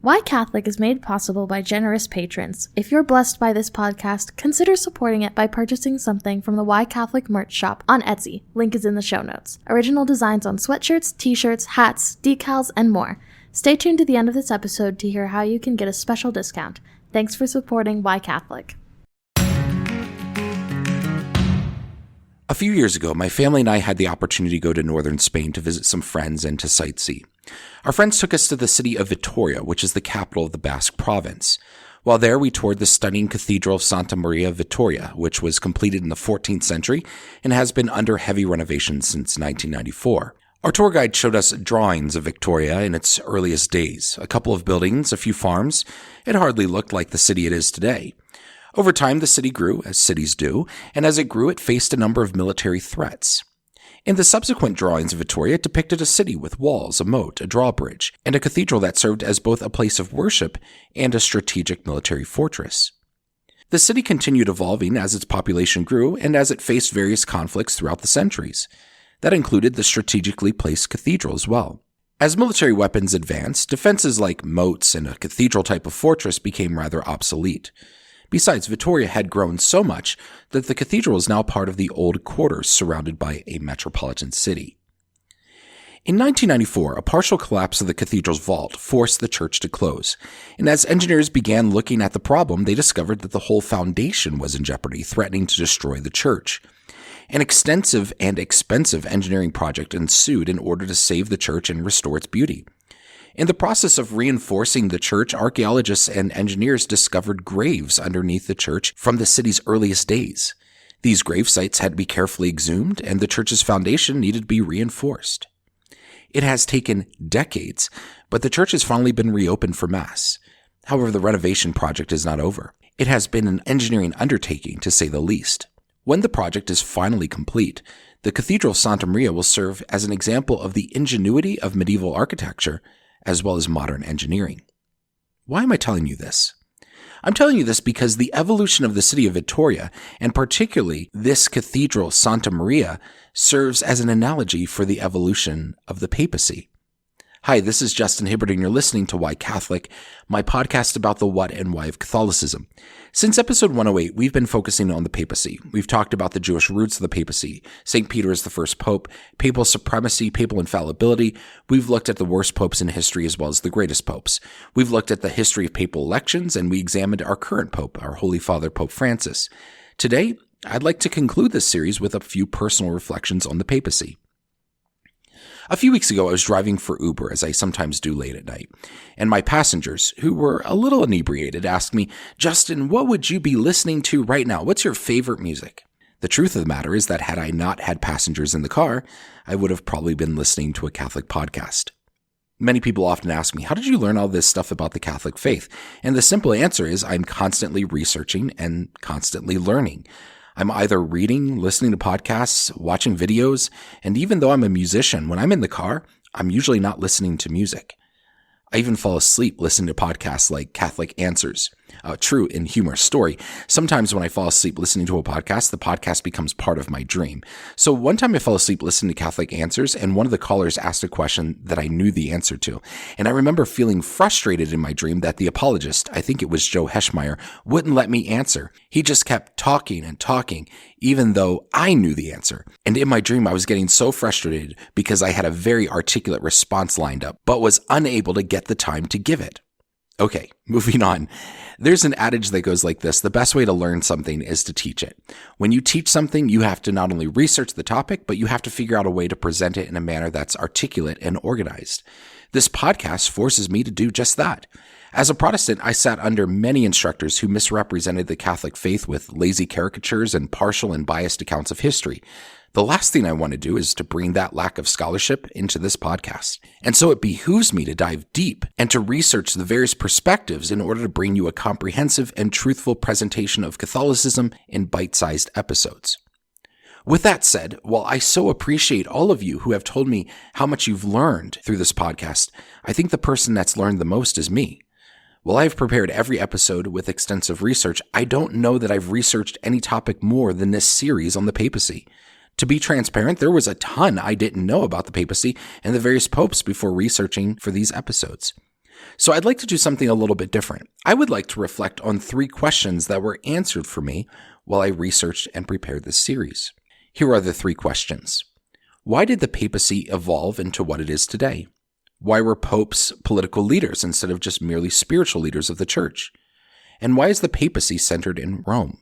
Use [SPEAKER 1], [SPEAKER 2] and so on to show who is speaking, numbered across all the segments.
[SPEAKER 1] Why Catholic is made possible by generous patrons. If you're blessed by this podcast, consider supporting it by purchasing something from the Why Catholic merch shop on Etsy. Link is in the show notes. Original designs on sweatshirts, t-shirts, hats, decals, and more. Stay tuned to the end of this episode to hear how you can get a special discount. Thanks for supporting Why Catholic.
[SPEAKER 2] A few years ago, my family and I had the opportunity to go to northern Spain to visit some friends and to sightsee. Our friends took us to the city of Vitoria, which is the capital of the Basque province. While there, we toured the stunning Cathedral of Santa Maria Vitoria, which was completed in the 14th century and has been under heavy renovation since 1994. Our tour guide showed us drawings of Victoria in its earliest days, a couple of buildings, a few farms. It hardly looked like the city it is today. Over time, the city grew, as cities do, and as it grew, it faced a number of military threats. In the subsequent drawings of Vitoria, it depicted a city with walls, a moat, a drawbridge, and a cathedral that served as both a place of worship and a strategic military fortress. The city continued evolving as its population grew and as it faced various conflicts throughout the centuries. That included the strategically placed cathedral as well. As military weapons advanced, defenses like moats and a cathedral type of fortress became rather obsolete. Besides, Vitoria had grown so much that the cathedral is now part of the old quarters surrounded by a metropolitan city. In 1994, a partial collapse of the cathedral's vault forced the church to close, and as engineers began looking at the problem, they discovered that the whole foundation was in jeopardy, threatening to destroy the church. An extensive and expensive engineering project ensued in order to save the church and restore its beauty. In the process of reinforcing the church, archaeologists and engineers discovered graves underneath the church from the city's earliest days. These grave sites had to be carefully exhumed, and the church's foundation needed to be reinforced. It has taken decades, but the church has finally been reopened for Mass. However, the renovation project is not over. It has been an engineering undertaking, to say the least. When the project is finally complete, the Cathedral of Santa Maria will serve as an example of the ingenuity of medieval architecture as well as modern engineering. Why am I telling you this? I'm telling you this because the evolution of the city of Vitoria, and particularly this Cathedral Santa Maria, serves as an analogy for the evolution of the papacy. Hi, this is Justin Hibbard, and you're listening to Why Catholic, my podcast about the what and why of Catholicism. Since episode 108, we've been focusing on the papacy. We've talked about the Jewish roots of the papacy, St. Peter as the first pope, papal supremacy, papal infallibility. We've looked at the worst popes in history as well as the greatest popes. We've looked at the history of papal elections, and we examined our current pope, our Holy Father, Pope Francis. Today, I'd like to conclude this series with a few personal reflections on the papacy. A few weeks ago, I was driving for Uber, as I sometimes do late at night, and my passengers, who were a little inebriated, asked me, "Justin, what would you be listening to right now? What's your favorite music?" The truth of the matter is that had I not had passengers in the car, I would have probably been listening to a Catholic podcast. Many people often ask me, how did you learn all this stuff about the Catholic faith? And the simple answer is I'm constantly researching and constantly learning. I'm either reading, listening to podcasts, watching videos, and even though I'm a musician, when I'm in the car, I'm usually not listening to music. I even fall asleep listening to podcasts like Catholic Answers. True and humorous story. Sometimes when I fall asleep listening to a podcast, the podcast becomes part of my dream. So one time I fell asleep listening to Catholic Answers, and one of the callers asked a question that I knew the answer to. And I remember feeling frustrated in my dream that the apologist, I think it was Joe Heschmeyer, wouldn't let me answer. He just kept talking and talking, even though I knew the answer. And in my dream, I was getting so frustrated because I had a very articulate response lined up, but was unable to get the time to give it. Okay, moving on. There's an adage that goes like this: the best way to learn something is to teach it. When you teach something, you have to not only research the topic, but you have to figure out a way to present it in a manner that's articulate and organized. This podcast forces me to do just that. As a Protestant, I sat under many instructors who misrepresented the Catholic faith with lazy caricatures and partial and biased accounts of history. The last thing I want to do is to bring that lack of scholarship into this podcast. And so it behooves me to dive deep and to research the various perspectives in order to bring you a comprehensive and truthful presentation of Catholicism in bite-sized episodes. With that said, while I so appreciate all of you who have told me how much you've learned through this podcast, I think the person that's learned the most is me. While I've prepared every episode with extensive research, I don't know that I've researched any topic more than this series on the papacy. To be transparent, there was a ton I didn't know about the papacy and the various popes before researching for these episodes. So I'd like to do something a little bit different. I would like to reflect on 3 questions that were answered for me while I researched and prepared this series. Here are the 3 questions. Why did the papacy evolve into what it is today? Why were popes political leaders instead of just merely spiritual leaders of the church? And why is the papacy centered in Rome?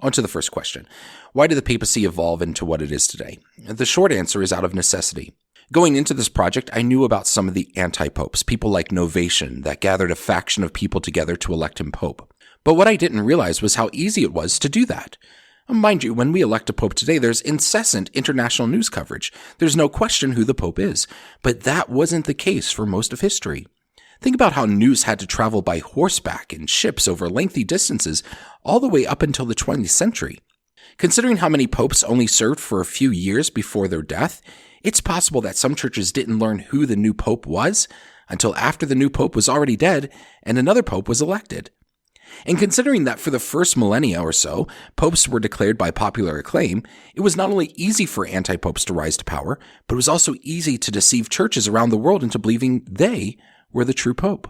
[SPEAKER 2] On to the first question. Why did the papacy evolve into what it is today? The short answer is out of necessity. Going into this project, I knew about some of the anti-popes, people like Novatian, that gathered a faction of people together to elect him pope. But what I didn't realize was how easy it was to do that. Mind you, when we elect a pope today, there's incessant international news coverage. There's no question who the pope is. But that wasn't the case for most of history. Think about how news had to travel by horseback and ships over lengthy distances all the way up until the 20th century. Considering how many popes only served for a few years before their death, it's possible that some churches didn't learn who the new pope was until after the new pope was already dead and another pope was elected. And considering that for the first millennia or so, popes were declared by popular acclaim, it was not only easy for anti-popes to rise to power, but it was also easy to deceive churches around the world into believing they were the true pope.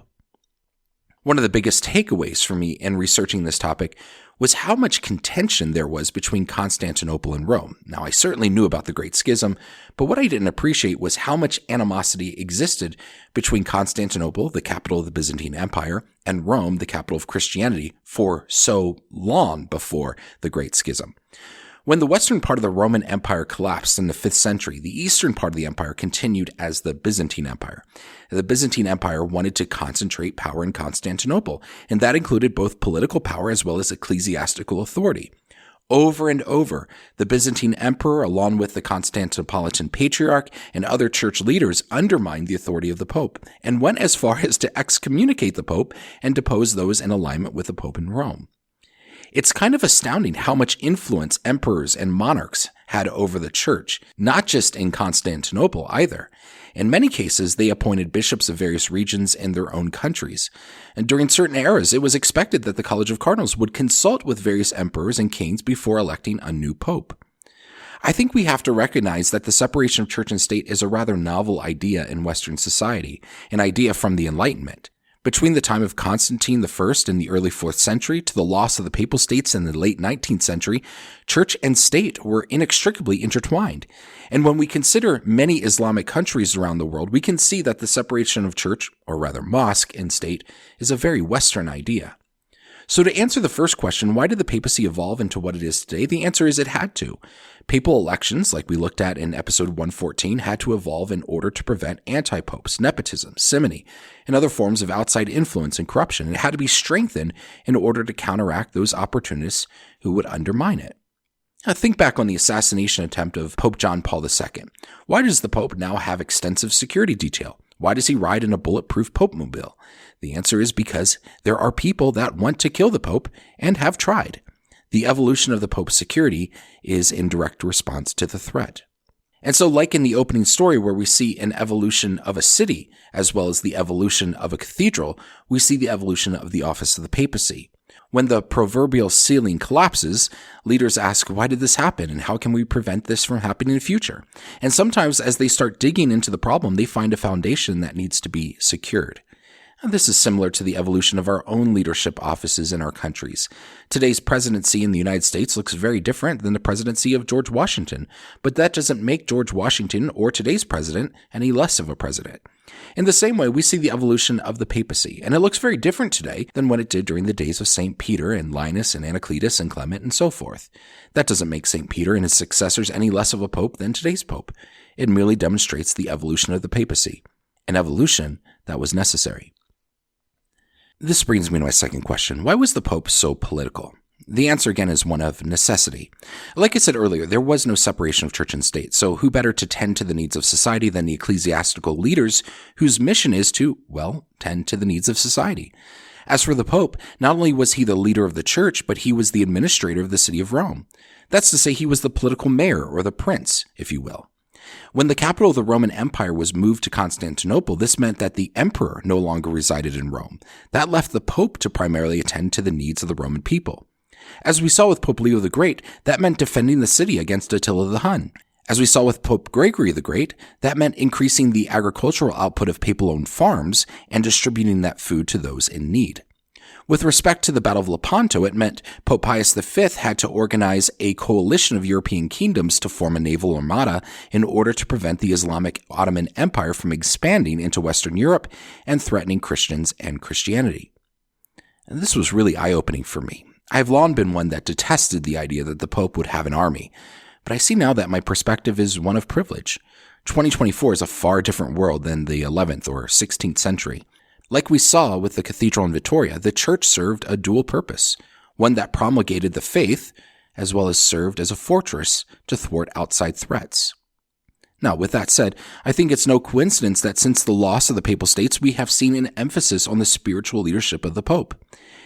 [SPEAKER 2] One of the biggest takeaways for me in researching this topic was how much contention there was between Constantinople and Rome. Now, I certainly knew about the Great Schism, but what I didn't appreciate was how much animosity existed between Constantinople, the capital of the Byzantine Empire, and Rome, the capital of Christianity, for so long before the Great Schism. When the western part of the Roman Empire collapsed in the 5th century, the eastern part of the empire continued as the Byzantine Empire. The Byzantine Empire wanted to concentrate power in Constantinople, and that included both political power as well as ecclesiastical authority. Over and over, the Byzantine emperor, along with the Constantinopolitan patriarch and other church leaders, undermined the authority of the pope and went as far as to excommunicate the pope and depose those in alignment with the pope in Rome. It's kind of astounding how much influence emperors and monarchs had over the church, not just in Constantinople either. In many cases, they appointed bishops of various regions in their own countries. And during certain eras, it was expected that the College of Cardinals would consult with various emperors and kings before electing a new pope. I think we have to recognize that the separation of church and state is a rather novel idea in Western society, an idea from the Enlightenment. Between the time of Constantine I in the early 4th century to the loss of the Papal States in the late 19th century, church and state were inextricably intertwined. And when we consider many Islamic countries around the world, we can see that the separation of church, or rather mosque, and state is a very Western idea. So to answer the first question, why did the papacy evolve into what it is today? The answer is it had to. Papal elections, like we looked at in episode 114, had to evolve in order to prevent anti-popes, nepotism, simony, and other forms of outside influence and corruption. It had to be strengthened in order to counteract those opportunists who would undermine it. Now, think back on the assassination attempt of Pope John Paul II. Why does the Pope now have extensive security detail? Why does he ride in a bulletproof Pope-mobile? The answer is because there are people that want to kill the Pope and have tried. The evolution of the Pope's security is in direct response to the threat. And so, like in the opening story where we see an evolution of a city as well as the evolution of a cathedral, we see the evolution of the office of the papacy. When the proverbial ceiling collapses, leaders ask, why did this happen and how can we prevent this from happening in the future? And sometimes as they start digging into the problem, they find a foundation that needs to be secured. And this is similar to the evolution of our own leadership offices in our countries. Today's presidency in the United States looks very different than the presidency of George Washington, but that doesn't make George Washington or today's president any less of a president. In the same way, we see the evolution of the papacy, and it looks very different today than what it did during the days of St. Peter and Linus and Anacletus and Clement and so forth. That doesn't make St. Peter and his successors any less of a pope than today's pope. It merely demonstrates the evolution of the papacy, an evolution that was necessary. This brings me to my second question. Why was the Pope so political? The answer again is one of necessity. Like I said earlier, there was no separation of church and state, so who better to tend to the needs of society than the ecclesiastical leaders whose mission is to, tend to the needs of society. As for the Pope, not only was he the leader of the church, but he was the administrator of the city of Rome. That's to say he was the political mayor, or the prince, if you will. When the capital of the Roman Empire was moved to Constantinople, this meant that the emperor no longer resided in Rome. That left the Pope to primarily attend to the needs of the Roman people. As we saw with Pope Leo the Great, that meant defending the city against Attila the Hun. As we saw with Pope Gregory the Great, that meant increasing the agricultural output of papal-owned farms and distributing that food to those in need. With respect to the Battle of Lepanto, it meant Pope Pius V had to organize a coalition of European kingdoms to form a naval armada in order to prevent the Islamic Ottoman Empire from expanding into Western Europe and threatening Christians and Christianity. And this was really eye-opening for me. I've long been one that detested the idea that the Pope would have an army, but I see now that my perspective is one of privilege. 2024 is a far different world than the 11th or 16th century. Like we saw with the cathedral in Vitoria, the church served a dual purpose, one that promulgated the faith, as well as served as a fortress to thwart outside threats. Now, with that said, I think it's no coincidence that since the loss of the Papal States, we have seen an emphasis on the spiritual leadership of the Pope.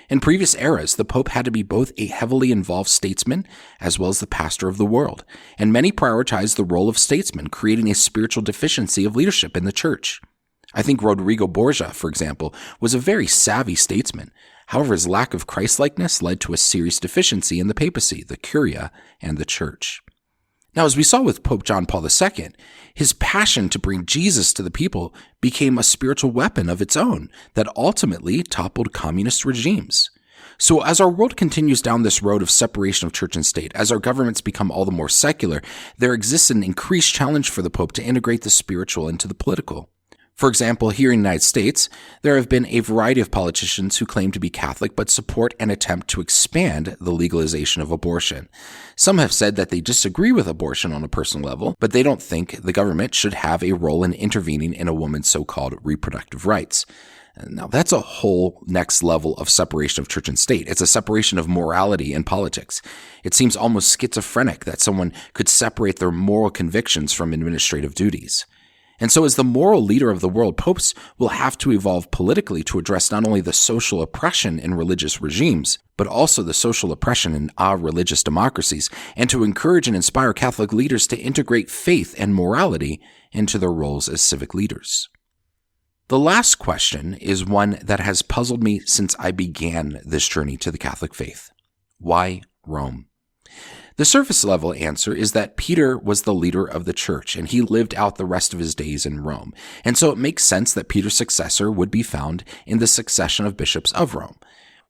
[SPEAKER 2] In previous eras, the Pope had to be both a heavily involved statesman as well as the pastor of the world, and many prioritized the role of statesman, creating a spiritual deficiency of leadership in the church. I think Rodrigo Borgia, for example, was a very savvy statesman. However, his lack of Christ-likeness led to a serious deficiency in the papacy, the curia, and the church. Now, as we saw with Pope John Paul II, his passion to bring Jesus to the people became a spiritual weapon of its own that ultimately toppled communist regimes. So as our world continues down this road of separation of church and state, as our governments become all the more secular, there exists an increased challenge for the Pope to integrate the spiritual into the political. For example, here in the United States, there have been a variety of politicians who claim to be Catholic but support an attempt to expand the legalization of abortion. Some have said that they disagree with abortion on a personal level, but they don't think the government should have a role in intervening in a woman's so-called reproductive rights. Now, that's a whole next level of separation of church and state. It's a separation of morality and politics. It seems almost schizophrenic that someone could separate their moral convictions from administrative duties. And so as the moral leader of the world, popes will have to evolve politically to address not only the social oppression in religious regimes, but also the social oppression in our religious democracies, and to encourage and inspire Catholic leaders to integrate faith and morality into their roles as civic leaders. The last question is one that has puzzled me since I began this journey to the Catholic faith. Why Rome? The surface-level answer is that Peter was the leader of the church, and he lived out the rest of his days in Rome. And so it makes sense that Peter's successor would be found in the succession of bishops of Rome.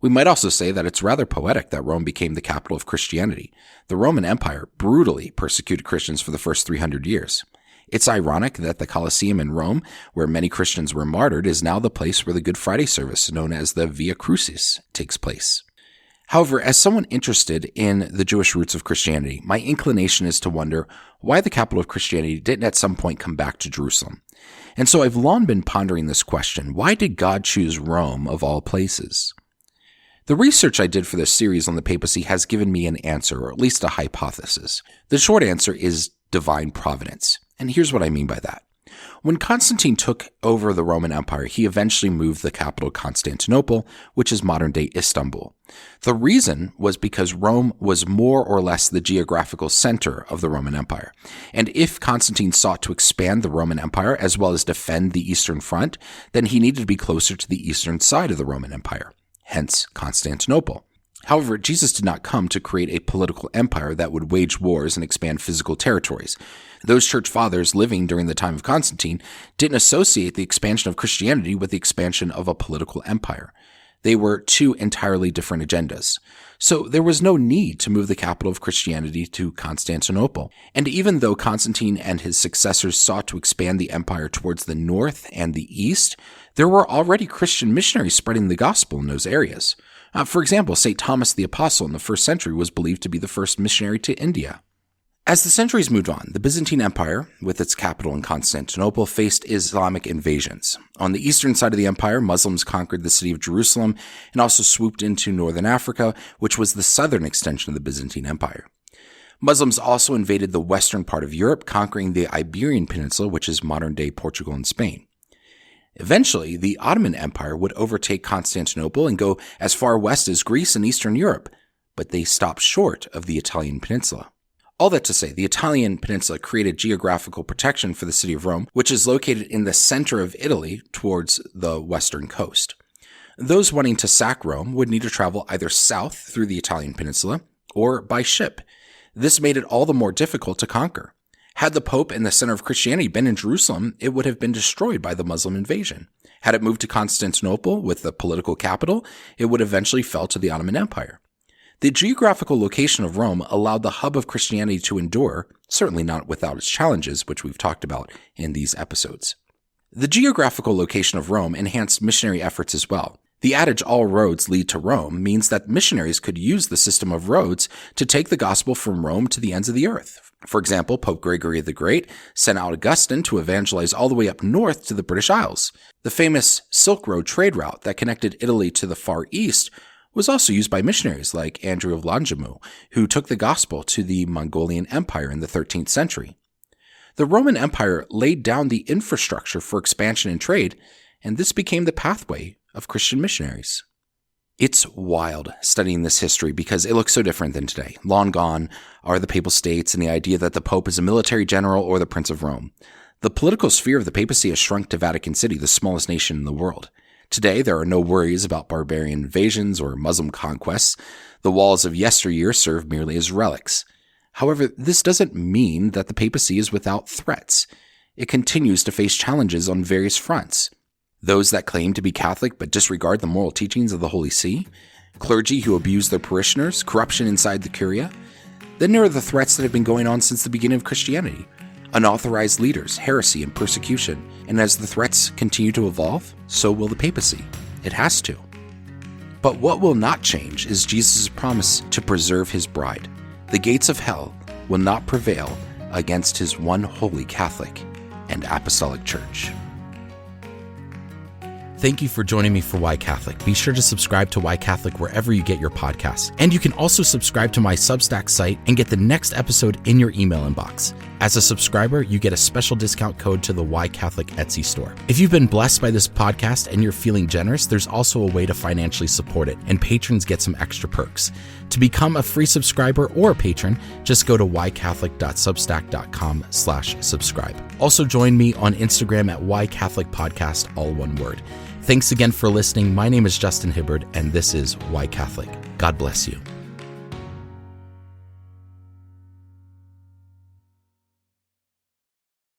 [SPEAKER 2] We might also say that it's rather poetic that Rome became the capital of Christianity. The Roman Empire brutally persecuted Christians for the first 300 years. It's ironic that the Colosseum in Rome, where many Christians were martyred, is now the place where the Good Friday service, known as the Via Crucis, takes place. However, as someone interested in the Jewish roots of Christianity, my inclination is to wonder why the capital of Christianity didn't at some point come back to Jerusalem. And so I've long been pondering this question: why did God choose Rome of all places? The research I did for this series on the papacy has given me an answer, or at least a hypothesis. The short answer is divine providence. And here's what I mean by that. When Constantine took over the Roman Empire, he eventually moved the capital to Constantinople, which is modern-day Istanbul. The reason was because Rome was more or less the geographical center of the Roman Empire. And if Constantine sought to expand the Roman Empire as well as defend the Eastern Front, then he needed to be closer to the eastern side of the Roman Empire, hence Constantinople. However, Jesus did not come to create a political empire that would wage wars and expand physical territories. Those church fathers living during the time of Constantine didn't associate the expansion of Christianity with the expansion of a political empire. They were two entirely different agendas. So there was no need to move the capital of Christianity to Constantinople. And even though Constantine and his successors sought to expand the empire towards the north and the east, there were already Christian missionaries spreading the gospel in those areas. For example, St. Thomas the Apostle in the 1st century was believed to be the first missionary to India. As the centuries moved on, the Byzantine Empire, with its capital in Constantinople, faced Islamic invasions. On the eastern side of the empire, Muslims conquered the city of Jerusalem and also swooped into northern Africa, which was the southern extension of the Byzantine Empire. Muslims also invaded the western part of Europe, conquering the Iberian Peninsula, which is modern-day Portugal and Spain. Eventually, the Ottoman Empire would overtake Constantinople and go as far west as Greece and Eastern Europe, but they stopped short of the Italian peninsula. All that to say, the Italian peninsula created geographical protection for the city of Rome, which is located in the center of Italy towards the western coast. Those wanting to sack Rome would need to travel either south through the Italian peninsula or by ship. This made it all the more difficult to conquer. Had the Pope and the center of Christianity been in Jerusalem, it would have been destroyed by the Muslim invasion. Had it moved to Constantinople with the political capital, it would eventually fell to the Ottoman Empire. The geographical location of Rome allowed the hub of Christianity to endure, certainly not without its challenges, which we've talked about in these episodes. The geographical location of Rome enhanced missionary efforts as well. The adage, all roads lead to Rome, means that missionaries could use the system of roads to take the gospel from Rome to the ends of the earth. For example, Pope Gregory the Great sent out Augustine to evangelize all the way up north to the British Isles. The famous Silk Road trade route that connected Italy to the Far East was also used by missionaries like Andrew of Lonjumu, who took the gospel to the Mongolian Empire in the 13th century. The Roman Empire laid down the infrastructure for expansion and trade, and this became the pathway of Christian missionaries. It's wild studying this history because it looks so different than today. Long gone are the papal states and the idea that the Pope is a military general or the Prince of Rome. The political sphere of the papacy has shrunk to Vatican City, the smallest nation in the world. Today, there are no worries about barbarian invasions or Muslim conquests. The walls of yesteryear serve merely as relics. However, this doesn't mean that the papacy is without threats. It continues to face challenges on various fronts. Those that claim to be Catholic but disregard the moral teachings of the Holy See, clergy who abuse their parishioners, corruption inside the Curia. Then there are the threats that have been going on since the beginning of Christianity. Unauthorized leaders, heresy, and persecution. And as the threats continue to evolve, so will the papacy. It has to. But what will not change is Jesus' promise to preserve his bride. The gates of hell will not prevail against his one holy Catholic and Apostolic Church. Thank you for joining me for Why Catholic. Be sure to subscribe to Why Catholic wherever you get your podcasts. And you can also subscribe to my Substack site and get the next episode in your email inbox. As a subscriber, you get a special discount code to the Why Catholic Etsy store. If you've been blessed by this podcast and you're feeling generous, there's also a way to financially support it, and patrons get some extra perks. To become a free subscriber or a patron, just go to whycatholic.substack.com/subscribe. Also join me on Instagram at Why Catholic Podcast, all one word. Thanks again for listening. My name is Justin Hibbard, and this is Why Catholic. God bless you.